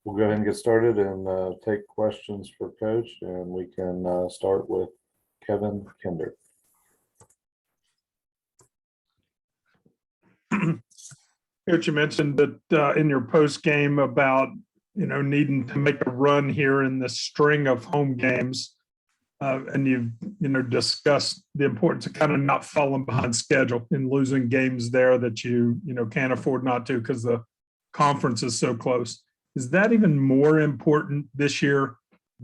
We'll go ahead and get started and take questions for Coach, and we can start with Kevin Kinder. Coach, you mentioned that in your post game about needing to make a run here in this string of home games, and you've discussed the importance of kind of not falling behind schedule and losing games there that you can't afford not to because the conference is so close. Is that even more important this year,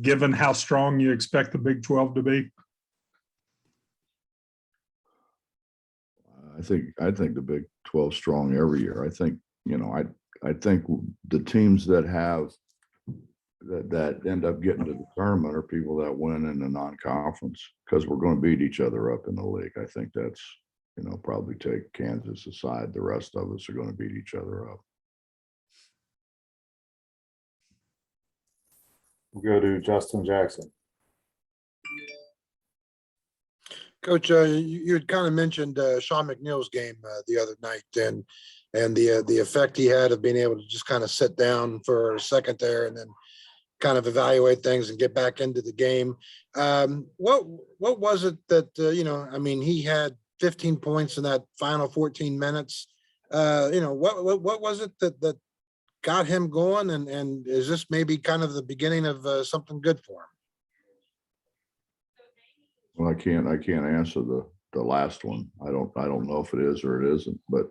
given how strong you expect the Big 12 to be? I think the Big 12 strong every year. I think I think the teams that have that end up getting to the tournament are people that win in the non-conference, because we're going to beat each other up in the league. I think that's probably take Kansas aside. The rest of us are going to beat each other up. We'll go to Justin Jackson. Coach, you had kind of mentioned Sean McNeil's game the other night, and the effect he had of being able to just kind of sit down for a second there and then kind of evaluate things and get back into the game. What was it that he had 15 points in that final 14 minutes. What was it that got him going, and is this maybe kind of the beginning of something good for him? Well, I can't answer the last one. I don't know if it is or it isn't, but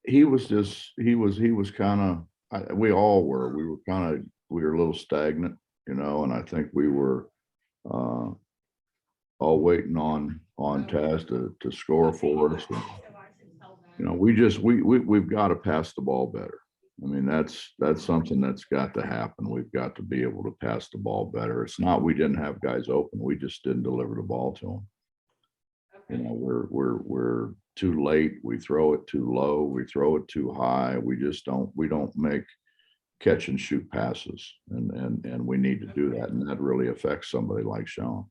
he was kind of, we all were, we were a little stagnant, and I think we were all waiting on Taz to score for us. And, we've got to pass the ball better. I mean, that's something that's got to happen. We've got to be able to pass the ball better. It's not we didn't have guys open. We just didn't deliver the ball to them. We're too late. We throw it too low. We throw it too high. We don't make catch and shoot passes. And we need to do that. And that really affects somebody like Sean.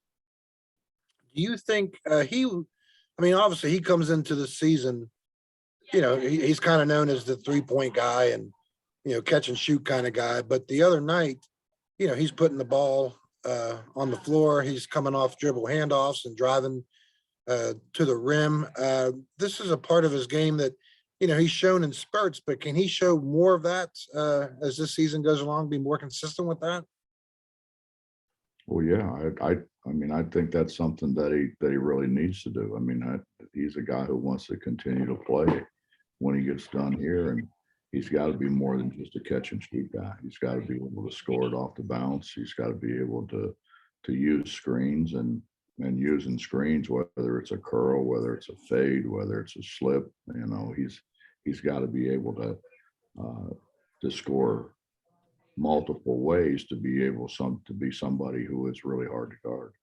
Do you think obviously he comes into the season, he's kind of known as the 3-point guy and, catch and shoot kind of guy. But the other night, he's putting the ball on the floor. He's coming off dribble handoffs and driving to the rim. This is a part of his game that, he's shown in spurts, but can he show more of that as this season goes along, be more consistent with that? Well, yeah, I think that's something that he really needs to do. I mean, he's a guy who wants to continue to play when he gets done here, and he's got to be more than just a catch and shoot guy. He's got to be able to score it off the bounce. He's got to be able to use screens and using screens, whether it's a curl, whether it's a fade, whether it's a slip. He's got to be able to score multiple ways to be able to be somebody who is really hard to guard.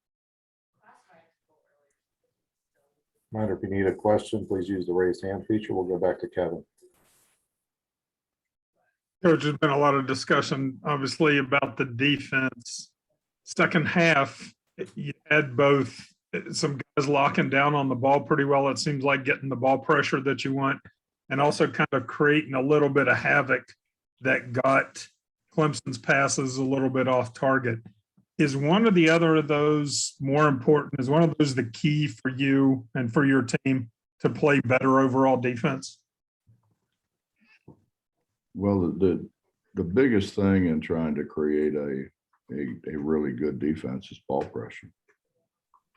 Reminder, if you need a question, please use the raised hand feature. We'll go back to Kevin. Coach, there's been a lot of discussion, obviously, about the defense. Second half, you had both some guys locking down on the ball pretty well. It seems like getting the ball pressure that you want, and also kind of creating a little bit of havoc that got Clemson's passes a little bit off target. Is one or the other of those more important? Is one of those the key for you and for your team to play better overall defense? Well, the biggest thing in trying to create a really good defense is ball pressure.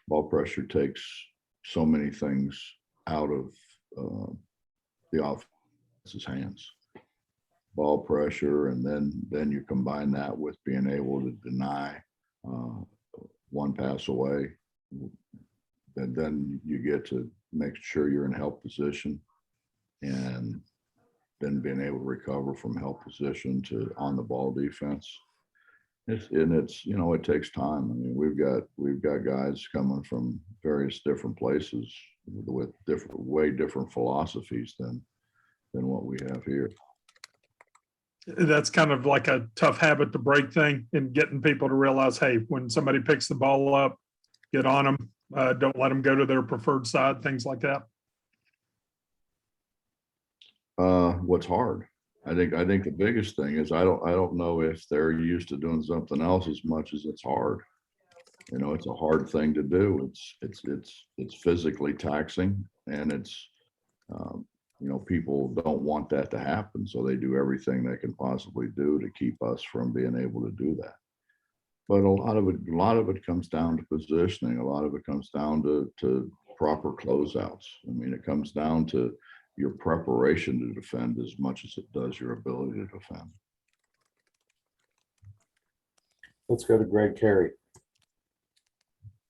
Ball pressure takes so many things out of the offense's hands. Ball pressure, and then you combine that with being able to deny one pass away, and then you get to make sure you're in help position, and then being able to recover from help position to on the ball defense. It takes time. I mean, we've got guys coming from various different places with way different philosophies than what we have here. That's kind of like a tough habit to break thing, and getting people to realize, hey, when somebody picks the ball up, get on them. Don't let them go to their preferred side, things like that. What's hard? I think the biggest thing is I don't know if they're used to doing something else as much as it's hard. You know, it's a hard thing to do. It's physically taxing, and it's you know, people don't want that to happen, so they do everything they can possibly do to keep us from being able to do that. But a lot of it comes down to positioning. A lot of it comes down to proper closeouts. I mean, it comes down to your preparation to defend as much as it does your ability to defend. Let's go to Greg Carey.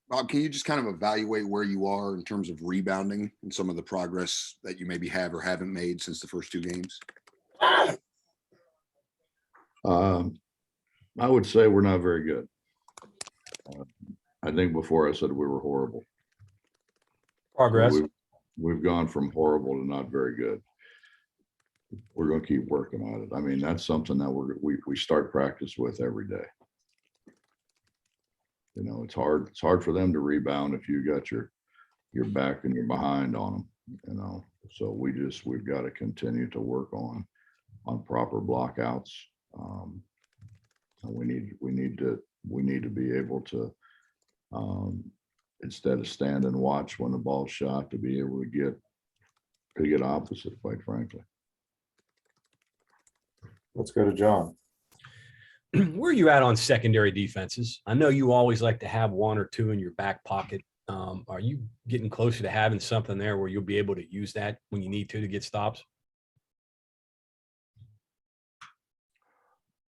Bob, can you just kind of evaluate where you are in terms of rebounding and some of the progress that you maybe have or haven't made since the first 2 games? I would say we're not very good. I think before I said we were horrible. Progress. We've gone from horrible to not very good. We're going to keep working on it. I mean, that's something that we start practice with every day. You know, it's hard for them to rebound if you got your back and you're behind on them, you know. So we've got to continue to work on proper blockouts. And we need to be able to, instead of stand and watch when the ball's shot, to be able to get opposite, quite frankly. Let's go to John. Where are you at on secondary defenses? I know you always like to have 1 or 2 in your back pocket. Are you getting closer to having something there where you'll be able to use that when you need to get stops?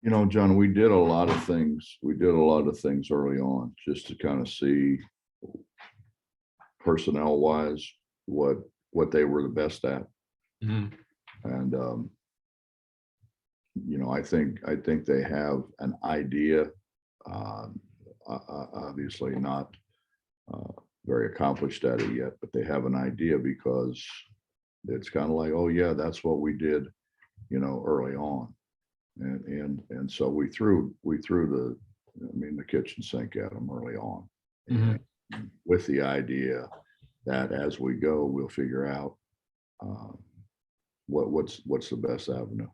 You know, John, we did a lot of things. We did a lot of things early on just to kind of see personnel wise what they were the best at. Mm-hmm. And you know, I think they have an idea, obviously not very accomplished at it yet, but they have an idea, because it's kind of like, oh yeah, that's what we did, you know, early on. And so we threw the kitchen sink at them early on. Mm-hmm. And with the idea that as we go, we'll figure out what's the best avenue.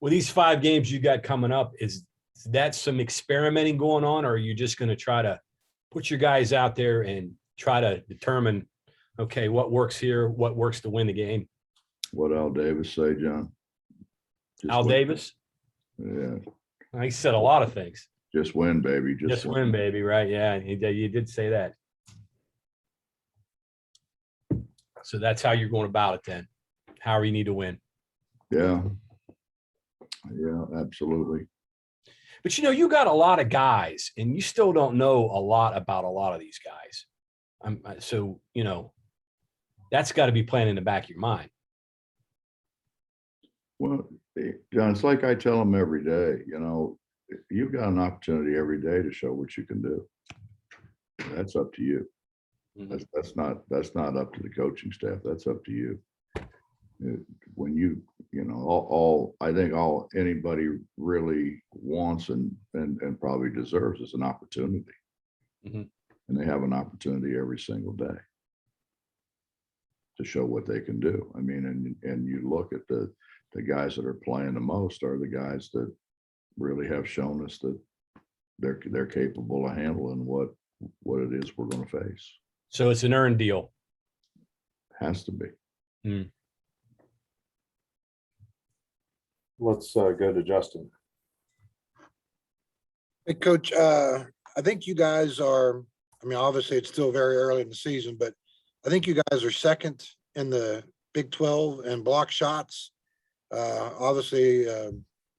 Well, these 5 games you got coming up, is that some experimenting going on, or are you just going to try to put your guys out there and try to determine, okay, what works here, what works to win the game? What Al Davis say, John? Al Davis? Yeah. He said a lot of things. Just win, baby. Just win, baby. Right. Yeah. You did say that. So that's how you're going about it then. However you need to win. Yeah. Yeah, absolutely. But, you know, you got a lot of guys and you still don't know a lot about a lot of these guys. So, you know, that's got to be playing in the back of your mind. Well, John, it's like I tell them every day, you know, you've got an opportunity every day to show what you can do. That's up to you. Mm-hmm. That's not up to the coaching staff. That's up to you. When you know, I think all anybody really wants and probably deserves is an opportunity. Mm-hmm. And they have an opportunity every single day to show what they can do. I mean, and you look at the guys that are playing the most are the guys that really have shown us that they're capable of handling what it is we're going to face. So it's an earned deal. Has to be. Mm. Let's go to Justin. Hey, Coach, I think you guys are, I mean, obviously it's still very early in the season, but I think you guys are second in the Big 12 in block shots. Obviously a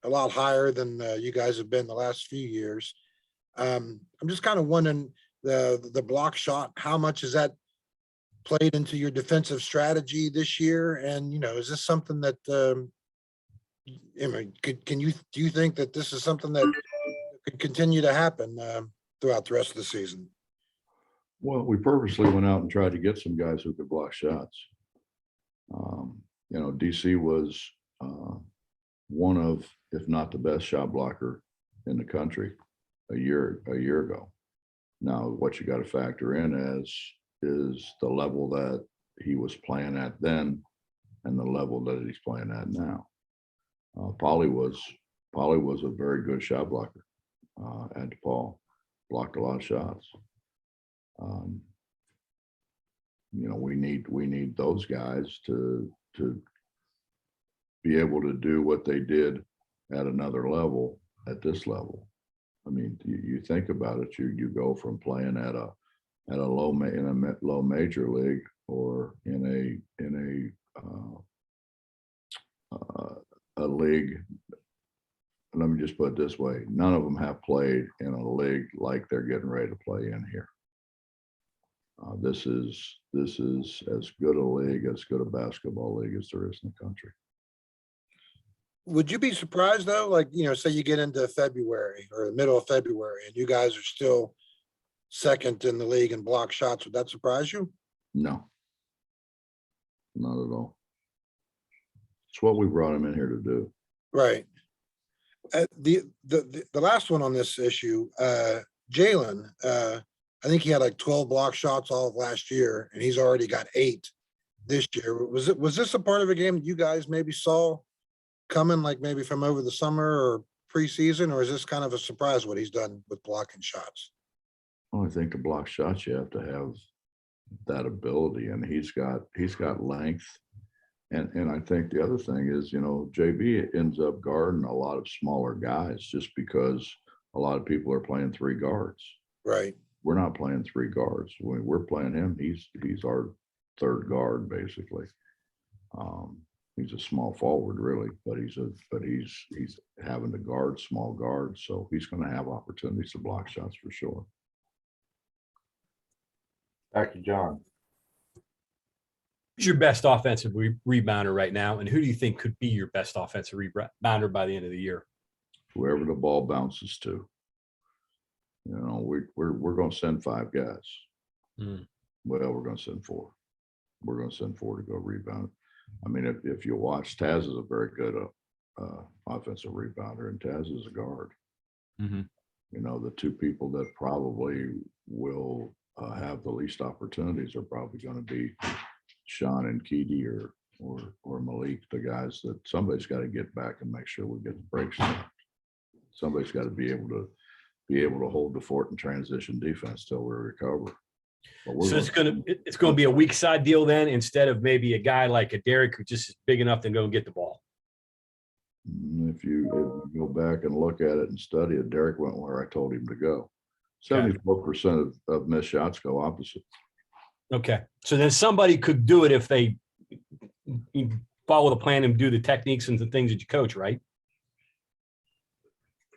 lot higher than you guys have been the last few years. I'm just kind of wondering the block shot, how much has that played into your defensive strategy this year? And, you know, is this something that, I mean, do you think that this is something that could continue to happen throughout the rest of the season? Well, we purposely went out and tried to get some guys who could block shots. You know, DC was one of, if not the best shot blocker in the country a year ago. Now, what you got to factor in is the level that he was playing at then and the level that he's playing at now. Polly was a very good shot blocker at DePaul, blocked a lot of shots. You know, we need those guys to be able to do what they did at another level at this level. I mean, you think about it, you go from playing at a low major league or in a league. Let me just put it this way: none of them have played in a league like they're getting ready to play in here. This is as good a league, as good a basketball league as there is in the country. Would you be surprised though? Like, you know, say you get into February or the middle of February and you guys are still second in the league in block shots. Would that surprise you? No, not at all. It's what we brought him in here to do. Right. The last one on this issue, Jalen, I think he had like 12 block shots all of last year, and he's already got 8 this year. Was this a part of a game that you guys maybe saw coming, like maybe from over the summer or preseason, or is this kind of a surprise what he's done with blocking shots? Well, I think to block shots, you have to have that ability, and he's got length. And I think the other thing is, you know, JB ends up guarding a lot of smaller guys just because a lot of people are playing 3 guards. Right. We're not playing 3 guards. When we're playing him, he's our 3rd guard basically. He's a small forward really, but he's having to guard small guards, so he's going to have opportunities to block shots for sure. Back to John. Who's your best offensive rebounder right now, and who do you think could be your best offensive rebounder by the end of the year? Whoever the ball bounces to. You know, we're going to send 5 guys. Mm. Well, we're going to send 4. We're going to send 4 to go rebound. I mean, if you watch, Taz is a very good offensive rebounder, and Taz is a guard. Mm-hmm. You know, the 2 people that probably will have the least opportunities are probably going to be Sean and Keedy or Malik, the guys that somebody's got to get back and make sure we get the breaks stopped. Somebody's got to be able to hold the fort in transition defense till we recover. So it's gonna be a weak side deal then, instead of maybe a guy like a Derek who just is big enough to go and get the ball. If you go back and look at it and study it, Derek went where I told him to go. 74% of missed shots go opposite. Okay, so then somebody could do it if they follow the plan and do the techniques and the things that you coach, right?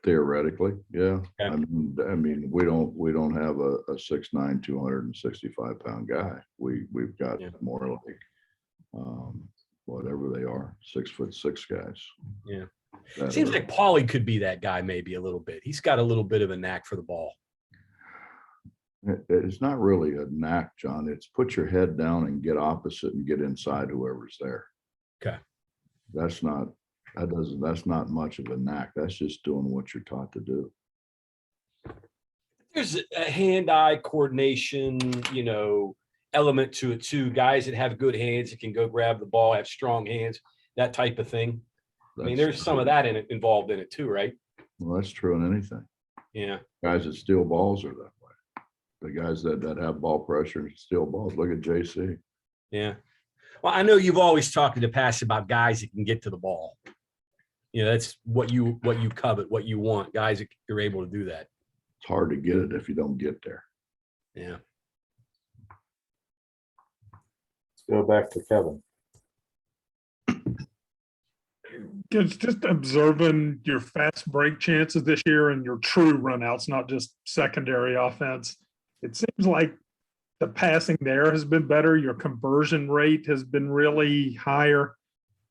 Theoretically, yeah. Okay. I mean, we don't have a 6'9", 265-pound guy. We've got more like whatever they are, 6'6" guys. Yeah. Seems like Paulie could be that guy maybe a little bit. He's got a little bit of a knack for the ball. It's not really a knack, John. It's put your head down and get opposite and get inside whoever's there. Okay. That's not much of a knack. That's just doing what you're taught to do. There's a hand-eye coordination, element to it too. Guys that have good hands that can go grab the ball, have strong hands, that type of thing. I mean, there's some of that involved in it too, right? Well, that's true in anything. Yeah. Guys that steal balls are that way. The guys that have ball pressure and steal balls. Look at JC. Yeah. Well, I know you've always talked in the past about guys that can get to the ball. That's what you covet, what you want, guys that are able to do that. It's hard to get it if you don't get there. Yeah. Let's go back to Kevin. Just observing your fast break chances this year and your true runouts, not just secondary offense. It seems like the passing there has been better. Your conversion rate has been really higher.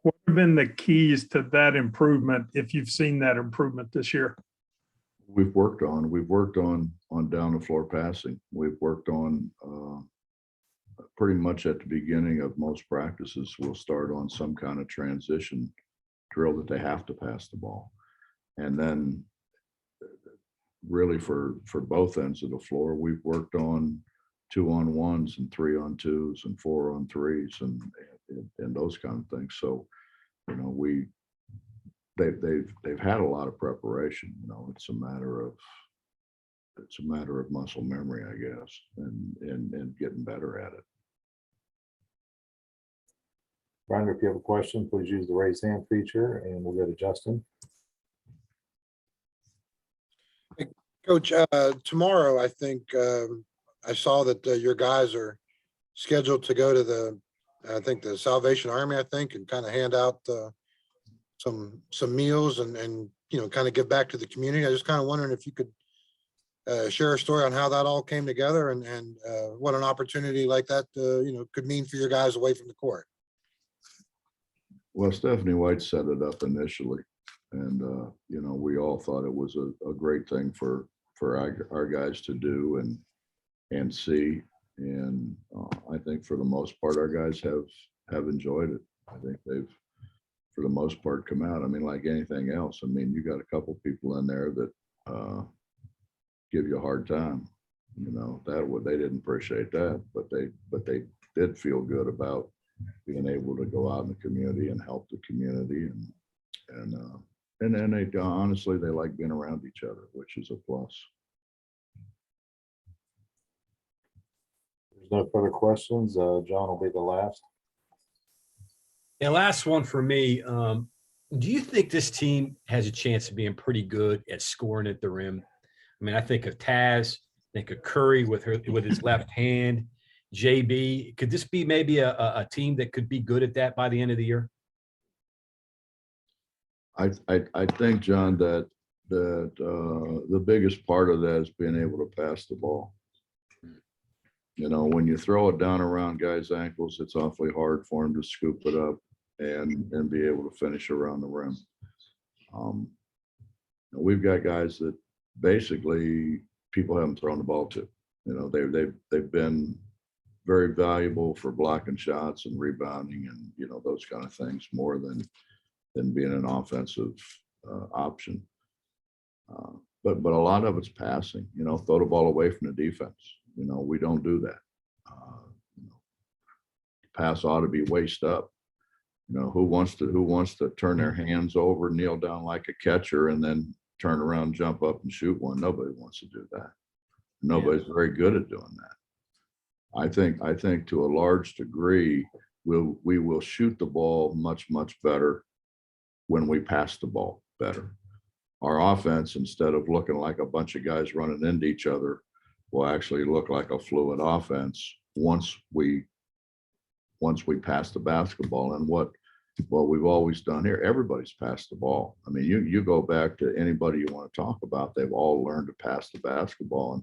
What have been the keys to that improvement, if you've seen that improvement this year? We've worked on down the floor passing. We've worked on pretty much at the beginning of most practices, we'll start on some kind of transition drill that they have to pass the ball. And then really for both ends of the floor, we've worked on 2-on-1s and 3-on-2s and 4-on-3s and those kind of things. So, they've had a lot of preparation. You know, it's a matter of muscle memory, I guess, and getting better at it. Reminder, if you have a question, please use the raise hand feature and we'll go to Justin. Coach, tomorrow, I think, I saw that your guys are scheduled to go to the Salvation Army, I think, and kind of hand out some meals and, you know, kind of give back to the community. I just kind of wondering if you could share a story on how that all came together and what an opportunity like that, you know, could mean for your guys away from the court. Well, Stephanie White set it up initially, and you know, we all thought it was a great thing for our guys to do and see. And I think for the most part, our guys have enjoyed it. I think they've, for the most part, come out. I mean, like anything else. I mean, you got a couple people in there that give you a hard time. You know, they didn't appreciate that, but they did feel good about being able to go out in the community and help the community, and then they honestly, they like being around each other, which is a plus. There's no further questions. John will be the last. And last one for me. Do you think this team has a chance of being pretty good at scoring at the rim? I mean, I think of Taz, think of Curry with his left hand. JB, could this be maybe a team that could be good at that by the end of the year? I think, John, that the biggest part of that is being able to pass the ball. You know, when you throw it down around guys' ankles, it's awfully hard for them to scoop it up and be able to finish around the rim. We've got guys that basically people haven't thrown the ball to. You know, they've been very valuable for blocking shots and rebounding and, you know, those kind of things more than being an offensive option. But a lot of it's passing, you know, throw the ball away from the defense. You know, we don't do that. You know, pass ought to be waist up. You know, who wants to turn their hands over, kneel down like a catcher, and then turn around, jump up and shoot one? Nobody wants to do that. Nobody's very good at doing that. I think to a large degree, we will shoot the ball much better when we pass the ball better. Our offense, instead of looking like a bunch of guys running into each other, will actually look like a fluid offense once we pass the basketball. And what we've always done here, everybody's passed the ball. I mean, you go back to anybody you want to talk about, they've all learned to pass the basketball,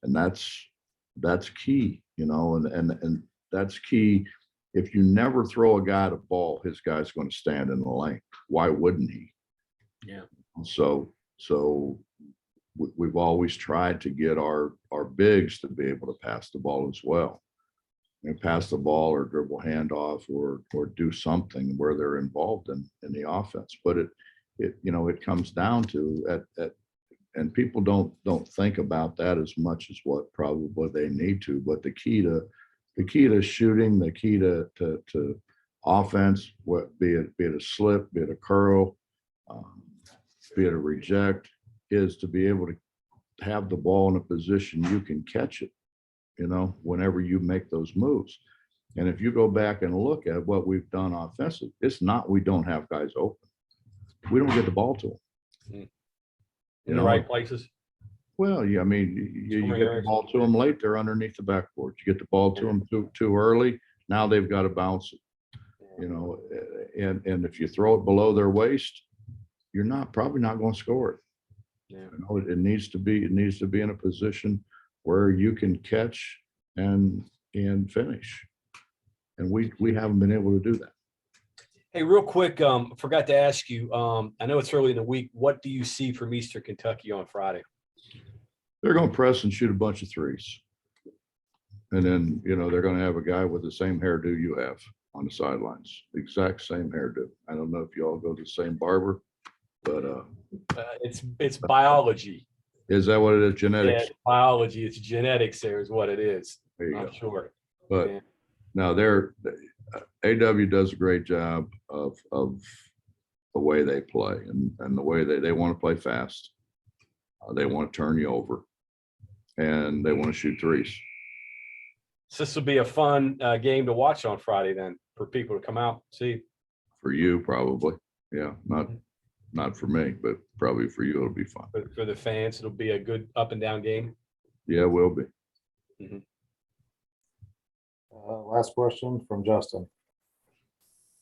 and that's key, you know, and that's key. If you never throw a guy the ball, his guy's going to stand in the lane. Why wouldn't he? Yeah. So we've always tried to get our bigs to be able to pass the ball as well, and pass the ball or dribble handoff or do something where they're involved in the offense. But it you know, it comes down to and people don't think about that as much as what probably they need to. But the key to shooting, the key to offense, be it a slip, be it a curl, be it a reject, is to be able to have the ball in a position you can catch it, you know, whenever you make those moves. And if you go back and look at what we've done offensive, it's not we don't have guys open. We don't get the ball to them. In the right places. Well, yeah, I mean, you get the ball to them late, they're underneath the backboard. You get the ball to them too early, now they've got to bounce it. You know, and if you throw it below their waist, you're probably not going to score it. Yeah. You know, it needs to be in a position where you can catch and finish. And we haven't been able to do that. Hey, real quick, forgot to ask you, I know it's early in the week. What do you see from Eastern Kentucky on Friday? They're going to press and shoot a bunch of threes. And then, you know, they're going to have a guy with the same hairdo you have on the sidelines, the exact same hairdo. I don't know if you all go to the same barber, but it's biology. Is that what it is? Genetics? Yeah, biology. It's genetics. There is what it is. There you I'm go. sure. But Yeah. now AW does a great job of the way they play and the way they want to play fast. They want to turn you over and they want to shoot threes. So this will be a fun game to watch on Friday then for people to come out, see. For you, probably. Yeah, not for me, but probably for you, it'll be fun. For the fans, it'll be a good up and down game. Yeah, it will be. Last question from Justin.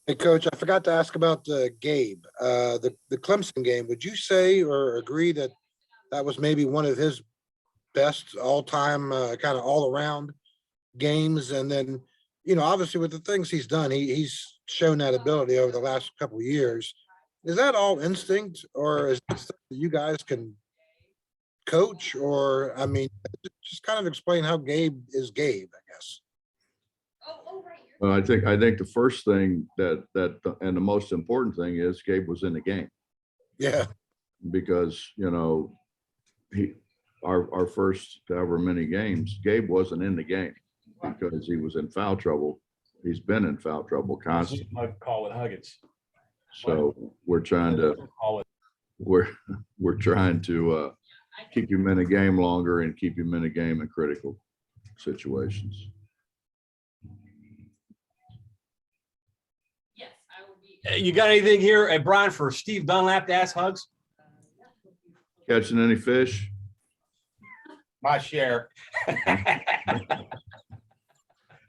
Hey, Coach, I forgot to ask about Gabe, the Clemson game. Would you say or agree that that was maybe one of his best all-time kind of all-around games? And then, obviously with the things he's done, he's shown that ability over the last couple of years. Is that all instinct, or is that stuff that you guys can coach? Or, I mean, just kind of explain how Gabe is Gabe, I guess. Well, I think the first thing that and the most important thing is Gabe was in the game. Yeah. Because, our first however many games, Gabe wasn't in the game because he was in foul trouble. He's been in foul trouble constantly. I'd call it Huggins. So we're trying to keep him in a game longer and keep him in a game in critical situations. You got anything here, Brian, for Steve Dunlap to ask Hugs? Catching any fish? My share. I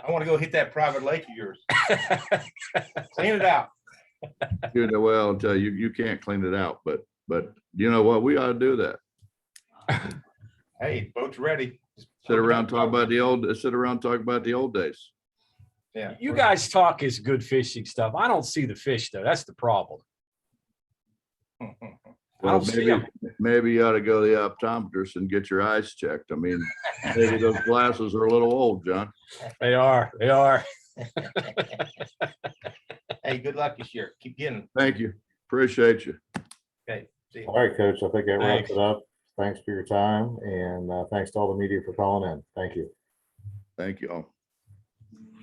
want to go hit that private lake of yours. Clean it out. Well, I'll tell you, you can't clean it out, but you know what? We ought to do that. Hey, boat's ready. Sit around, talk about the old days. Yeah. You guys talk is good fishing stuff. I don't see the fish though. That's the problem. I Well, don't see them. maybe you ought to go to the optometrist and get your eyes checked. I mean, maybe those glasses are a little old, John. They are. Hey, good luck this year. Keep getting. Thank you. Appreciate you. Okay. See you. All right, Coach, I think that wraps Thanks. it up. Thanks for your time, and thanks to all the media for calling in. Thank you. Thank you all.